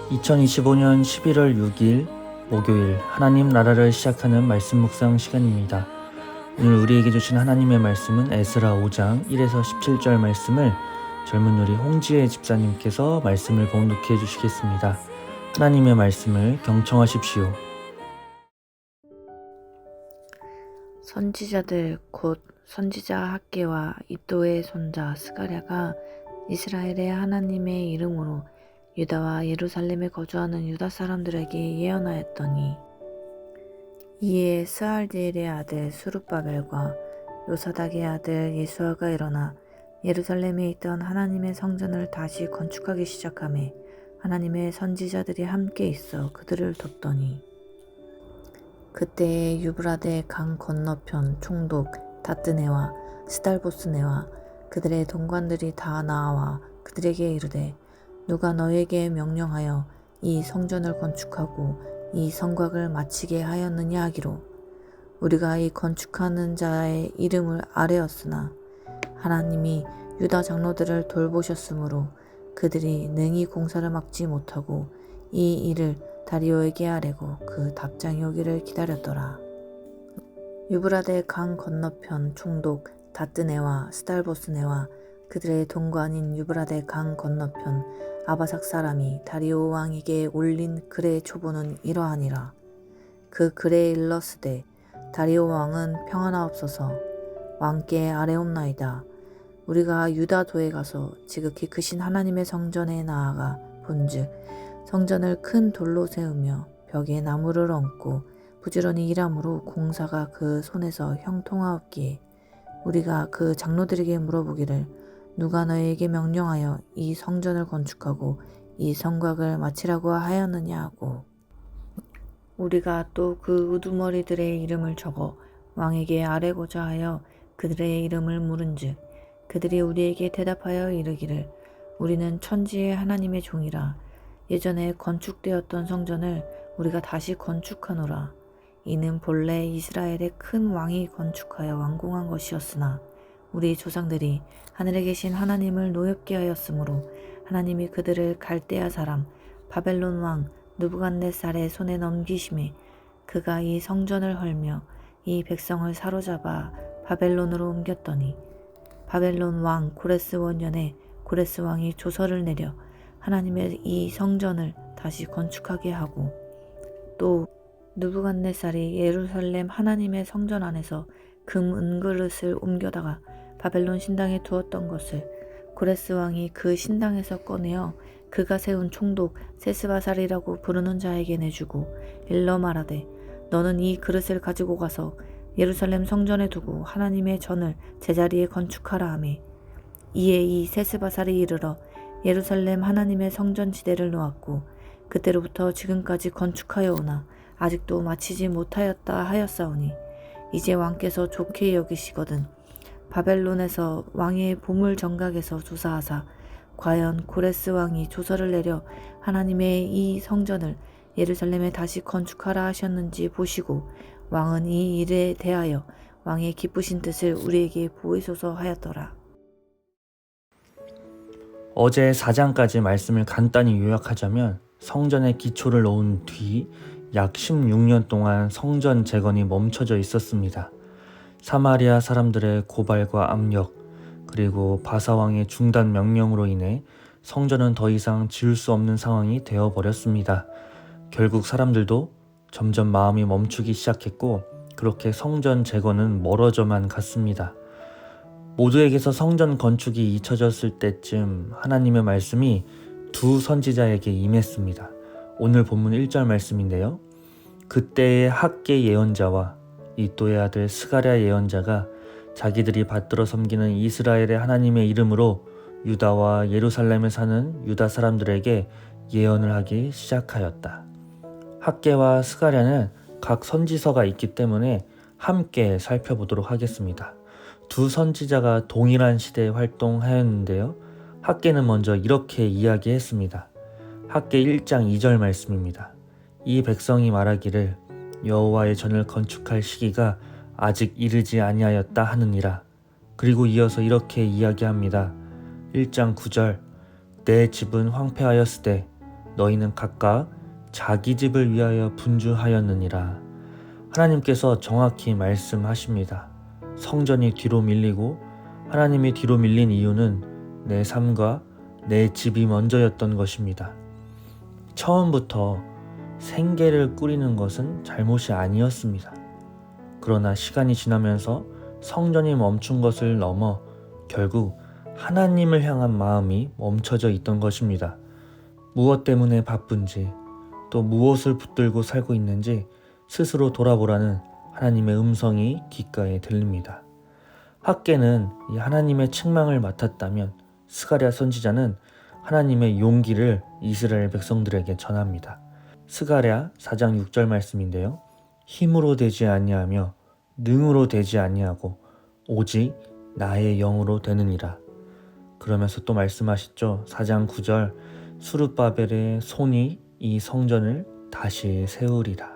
2025년 11월 6일 목요일 하나님 나라를 시작하는 말씀 묵상 시간입니다. 오늘 우리에게 주신 하나님의 말씀은 에스라 5장 1에서 17절 말씀을 젊은 우리 홍지혜 집사님께서 말씀을 봉독해 주시겠습니다. 하나님의 말씀을 경청하십시오. 선지자들 곧 선지자 학개와 이도의 손자 스가랴가 이스라엘의 하나님의 이름으로 유다와 예루살렘에 거주하는 유다 사람들에게 예언하였더니, 이에 스알디엘의 아들 수룹바벨과 요사닥의 아들 예수아가 일어나 예루살렘에 있던 하나님의 성전을 다시 건축하기 시작하며 하나님의 선지자들이 함께 있어 그들을 돕더니, 그때에 유브라데 강 건너편 총독 다뜨네와 스달보스네와 그들의 동관들이 다 나와 그들에게 이르되, 누가 너에게 명령하여 이 성전을 건축하고 이 성곽을 마치게 하였느냐 하기로, 우리가 이 건축하는 자의 이름을 아뢰었으나 하나님이 유다 장로들을 돌보셨으므로 그들이 능히 공사를 막지 못하고 이 일을 다리오에게 아뢰고 그 답장이 오기를 기다렸더라. 유브라데 강 건너편 총독 다뜨네와 스달보스네와 그들의 동관인 유브라데 강 건너편 아바삭 사람이 다리오 왕에게 올린 글의 초보는 이러하니라. 그 글에 일렀으되, 다리오 왕은 평안하옵소서. 왕께 아뢰옵나이다. 우리가 유다도에 가서 지극히 크신 하나님의 성전에 나아가 본즉 성전을 큰 돌로 세우며 벽에 나무를 얹고 부지런히 일함으로 공사가 그 손에서 형통하옵기에 우리가 그 장로들에게 물어보기를, 누가 너에게 명령하여 이 성전을 건축하고 이 성곽을 마치라고 하였느냐 하고, 우리가 또 그 우두머리들의 이름을 적어 왕에게 아뢰고자 하여 그들의 이름을 물은즉 그들이 우리에게 대답하여 이르기를, 우리는 천지의 하나님의 종이라. 예전에 건축되었던 성전을 우리가 다시 건축하노라. 이는 본래 이스라엘의 큰 왕이 건축하여 완공한 것이었으나 우리 조상들이 하늘에 계신 하나님을 노엽게 하였으므로 하나님이 그들을 갈대아 사람 바벨론 왕 느부갓네살의 손에 넘기심에 그가 이 성전을 헐며 이 백성을 사로잡아 바벨론으로 옮겼더니, 바벨론 왕 고레스 원년에 고레스 왕이 조서를 내려 하나님의 이 성전을 다시 건축하게 하고, 또 느부갓네살이 예루살렘 하나님의 성전 안에서 금 은그릇을 옮겨다가 바벨론 신당에 두었던 것을 고레스 왕이 그 신당에서 꺼내어 그가 세운 총독 세스바살이라고 부르는 자에게 내주고 일러 말하되, 너는 이 그릇을 가지고 가서 예루살렘 성전에 두고 하나님의 전을 제자리에 건축하라 하매, 이에 이 세스바살이 이르러 예루살렘 하나님의 성전 지대를 놓았고 그때로부터 지금까지 건축하여 오나 아직도 마치지 못하였다 하였사오니, 이제 왕께서 좋게 여기시거든 바벨론에서 왕의 보물 정각에서 조사하사 과연 고레스 왕이 조서를 내려 하나님의 이 성전을 예루살렘에 다시 건축하라 하셨는지 보시고 왕은 이 일에 대하여 왕의 기쁘신 뜻을 우리에게 보이소서 하였더라. 어제 4장까지 말씀을 간단히 요약하자면, 성전의 기초를 놓은 뒤 약 16년 동안 성전 재건이 멈춰져 있었습니다. 사마리아 사람들의 고발과 압력, 그리고 바사왕의 중단 명령으로 인해 성전은 더 이상 지을 수 없는 상황이 되어버렸습니다. 결국 사람들도 점점 마음이 멈추기 시작했고, 그렇게 성전 재건은 멀어져만 갔습니다. 모두에게서 성전 건축이 잊혀졌을 때쯤 하나님의 말씀이 두 선지자에게 임했습니다. 오늘 본문 1절 말씀인데요. 그때의 학개 예언자와 이도의 아들 스가랴 예언자가 자기들이 받들어 섬기는 이스라엘의 하나님의 이름으로 유다와 예루살렘에 사는 유다 사람들에게 예언을 하기 시작하였다. 학개와 스가랴는 각 선지서가 있기 때문에 함께 살펴보도록 하겠습니다. 두 선지자가 동일한 시대에 활동하였는데요. 학개는 먼저 이렇게 이야기했습니다. 학개 1장 2절 말씀입니다. 이 백성이 말하기를, 여호와의 전을 건축할 시기가 아직 이르지 아니하였다 하느니라. 그리고 이어서 이렇게 이야기합니다. 1장 9절, 내 집은 황폐하였으되 너희는 각각 자기 집을 위하여 분주하였느니라. 하나님께서 정확히 말씀하십니다. 성전이 뒤로 밀리고 하나님이 뒤로 밀린 이유는 내 삶과 내 집이 먼저였던 것입니다. 처음부터 생계를 꾸리는 것은 잘못이 아니었습니다. 그러나 시간이 지나면서 성전이 멈춘 것을 넘어 결국 하나님을 향한 마음이 멈춰져 있던 것입니다. 무엇 때문에 바쁜지 또 무엇을 붙들고 살고 있는지 스스로 돌아보라는 하나님의 음성이 귓가에 들립니다. 학개는 이 하나님의 책망을 맡았다면 스가랴 선지자는 하나님의 용기를 이스라엘 백성들에게 전합니다. 스가랴 4장 6절 말씀인데요. 힘으로 되지 아니하며 능으로 되지 아니하고 오직 나의 영으로 되느니라. 그러면서 또 말씀하시죠. 4장 9절 스룹바벨의 손이 이 성전을 다시 세우리라.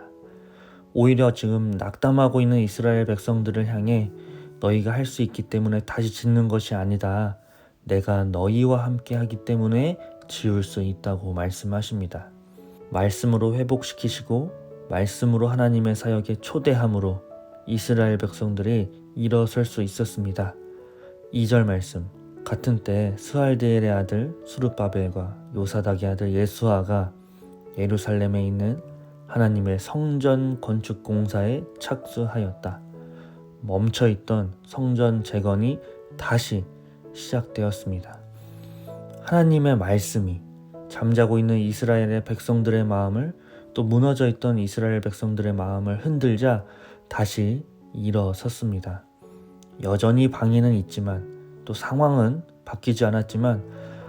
오히려 지금 낙담하고 있는 이스라엘 백성들을 향해 너희가 할 수 있기 때문에 다시 짓는 것이 아니다. 내가 너희와 함께 하기 때문에 지을 수 있다고 말씀하십니다. 말씀으로 회복시키시고 말씀으로 하나님의 사역에 초대함으로 이스라엘 백성들이 일어설 수 있었습니다. 2절 말씀 같은 때 스알디엘의 아들 스룹바벨과 요사닥의 아들 예수아가 예루살렘에 있는 하나님의 성전 건축 공사에 착수하였다. 멈춰있던 성전 재건이 다시 시작되었습니다. 하나님의 말씀이 잠자고 있는 이스라엘의 백성들의 마음을 또 무너져 있던 이스라엘 백성들의 마음을 흔들자 다시 일어섰습니다. 여전히 방해는 있지만 또 상황은 바뀌지 않았지만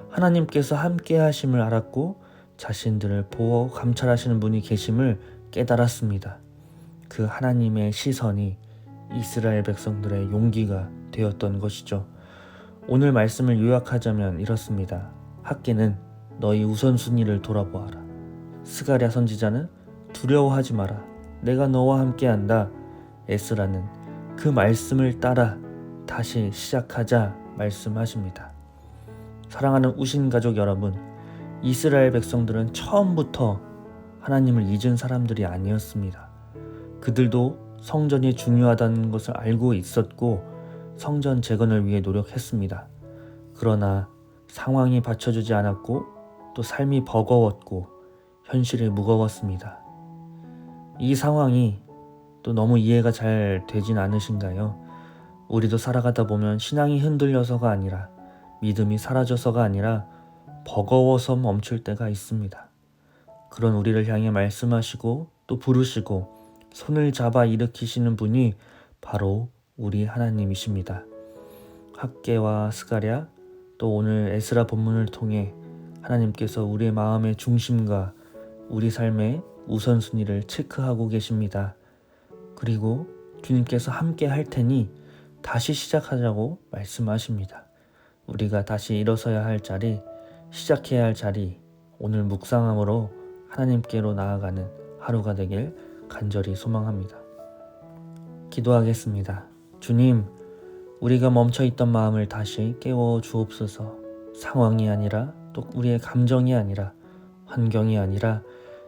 하나님께서 함께 하심을 알았고 자신들을 보호 감찰하시는 분이 계심을 깨달았습니다. 그 하나님의 시선이 이스라엘 백성들의 용기가 되었던 것이죠. 오늘 말씀을 요약하자면 이렇습니다. 학개는 너희 우선순위를 돌아보아라. 스가랴 선지자는 두려워하지 마라. 내가 너와 함께한다. 에스라는 그 말씀을 따라 다시 시작하자 말씀하십니다. 사랑하는 우신 가족 여러분, 이스라엘 백성들은 처음부터 하나님을 잊은 사람들이 아니었습니다. 그들도 성전이 중요하다는 것을 알고 있었고 성전 재건을 위해 노력했습니다. 그러나 상황이 받쳐주지 않았고 또 삶이 버거웠고 현실이 무거웠습니다. 이 상황이 또 너무 이해가 잘 되진 않으신가요? 우리도 살아가다 보면 신앙이 흔들려서가 아니라 믿음이 사라져서가 아니라 버거워서 멈출 때가 있습니다. 그런 우리를 향해 말씀하시고 또 부르시고 손을 잡아 일으키시는 분이 바로 우리 하나님이십니다. 학개와 스가랴 또 오늘 에스라 본문을 통해 하나님께서 우리의 마음의 중심과 우리 삶의 우선순위를 체크하고 계십니다. 그리고 주님께서 함께 할 테니 다시 시작하자고 말씀하십니다. 우리가 다시 일어서야 할 자리, 시작해야 할 자리, 오늘 묵상함으로 하나님께로 나아가는 하루가 되길 간절히 소망합니다. 기도하겠습니다. 주님, 우리가 멈춰있던 마음을 다시 깨워 주옵소서. 상황이 아니라 또 우리의 감정이 아니라 환경이 아니라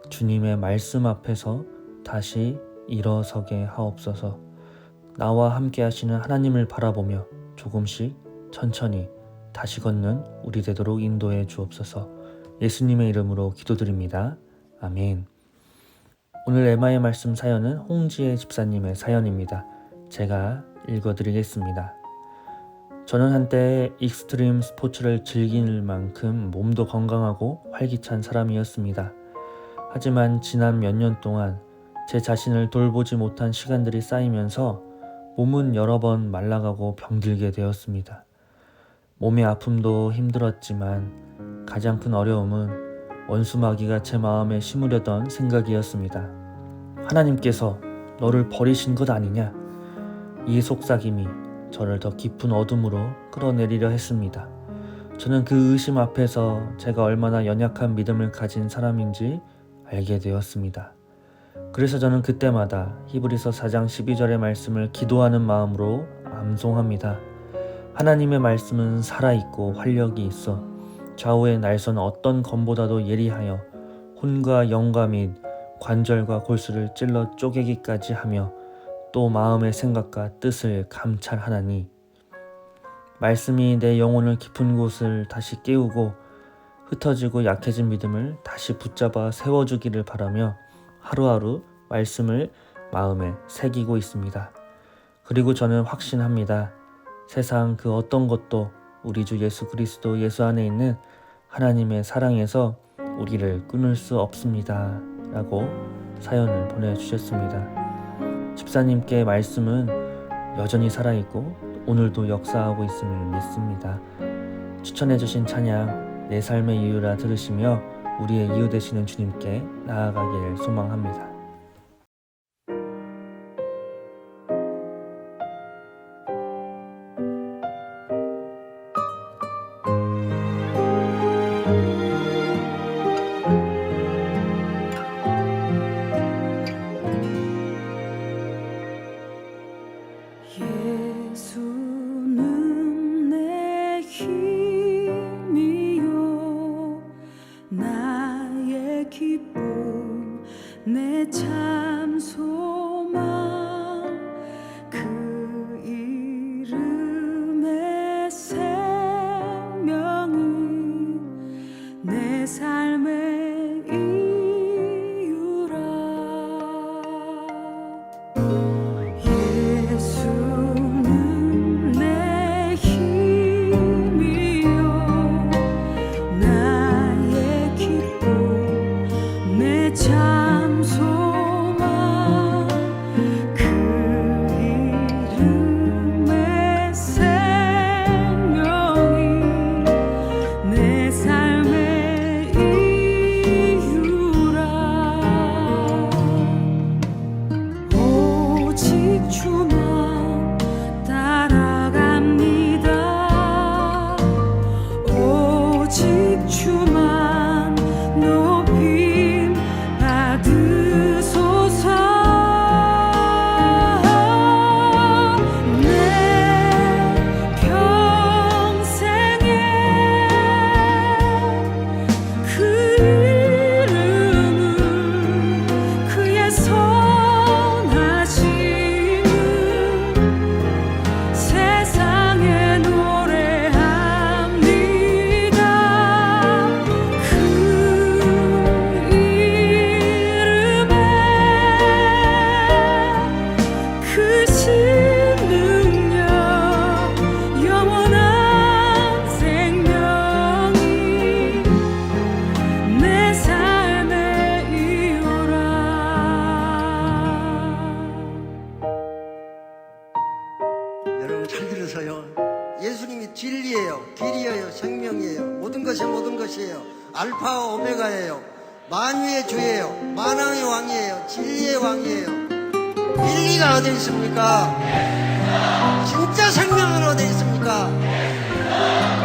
주님의 말씀 앞에서 다시 일어서게 하옵소서. 나와 함께 하시는 하나님을 바라보며 조금씩 천천히 다시 걷는 우리 되도록 인도해 주옵소서. 예수님의 이름으로 기도드립니다. 아멘. 오늘 에마의 말씀 사연은 홍지혜 집사님의 사연입니다. 제가 읽어드리겠습니다. 저는 한때 익스트림 스포츠를 즐길 만큼 몸도 건강하고 활기찬 사람이었습니다. 하지만 지난 몇 년 동안 제 자신을 돌보지 못한 시간들이 쌓이면서 몸은 여러 번 말라가고 병들게 되었습니다. 몸의 아픔도 힘들었지만 가장 큰 어려움은 원수마귀가 제 마음에 심으려던 생각이었습니다. 하나님께서 너를 버리신 것 아니냐? 이 속삭임이 저를 더 깊은 어둠으로 끌어내리려 했습니다. 저는 그 의심 앞에서 제가 얼마나 연약한 믿음을 가진 사람인지 알게 되었습니다. 그래서 저는 그때마다 히브리서 4장 12절의 말씀을 기도하는 마음으로 암송합니다. 하나님의 말씀은 살아있고 활력이 있어 좌우의 날선 어떤 검보다도 예리하여 혼과 영과 및 관절과 골수를 찔러 쪼개기까지 하며 또 마음의 생각과 뜻을 감찰하나니 말씀이 내 영혼을 깊은 곳을 다시 깨우고 흩어지고 약해진 믿음을 다시 붙잡아 세워주기를 바라며 하루하루 말씀을 마음에 새기고 있습니다. 그리고 저는 확신합니다. 세상 그 어떤 것도 우리 주 예수 그리스도 예수 안에 있는 하나님의 사랑에서 우리를 끊을 수 없습니다. 라고 사연을 보내주셨습니다. 집사님께 말씀은 여전히 살아있고 오늘도 역사하고 있음을 믿습니다. 추천해주신 찬양 내 삶의 이유라 들으시며 우리의 이유 되시는 주님께 나아가길 소망합니다. 예수는 내 힘이요 나의 기쁨 내 참 소망 그 이름의 생명이 내 삶의 이유라. 예수는 내 힘이요 나의 기쁨 내 참 소망 그 이름의 생명이 내 삶의 이유라. 오직 주만 따라갑니다. 오직 주만 높임 받으소서. 내 평생에 그 이름을 그의 선하심을 세상에 노래합니다. 그 이름에 크신 능력 영원한 생명이 내 삶의 이유라. 여러분 잘 들으세요. 예수님이 진리예요, 길이에요, 생명이에요. 모든 것이 모든 것이에요. 알파와 오메가예요. 만유의 주예요. 만왕의 왕이에요. 진리의 왕이에요. 진리가 어디 있습니까? 진짜 생명은 어디 있습니까?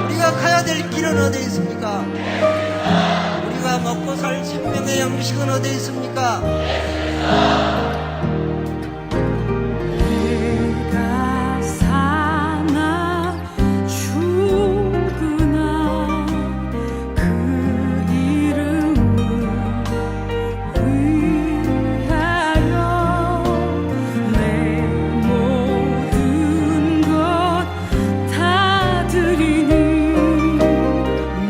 우리가 가야 될 길은 어디 있습니까? 우리가 먹고 살 생명의 양식은 어디 있습니까? 내가 사나 죽으나 그 이름을 위하여 내 모든 것 다 드리니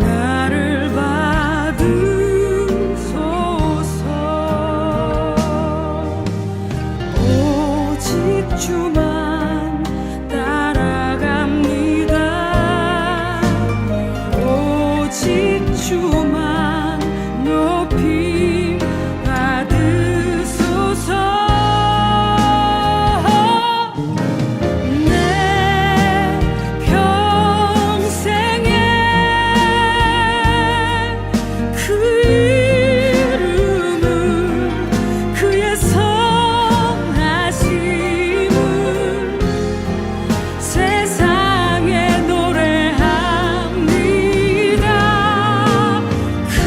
나를 받으소서. 오직 주만 따라갑니다. 오직 주만 높임 받으소서. 내 평생에 그 이름을 그의 선하심을 세상에 노래합니다. 그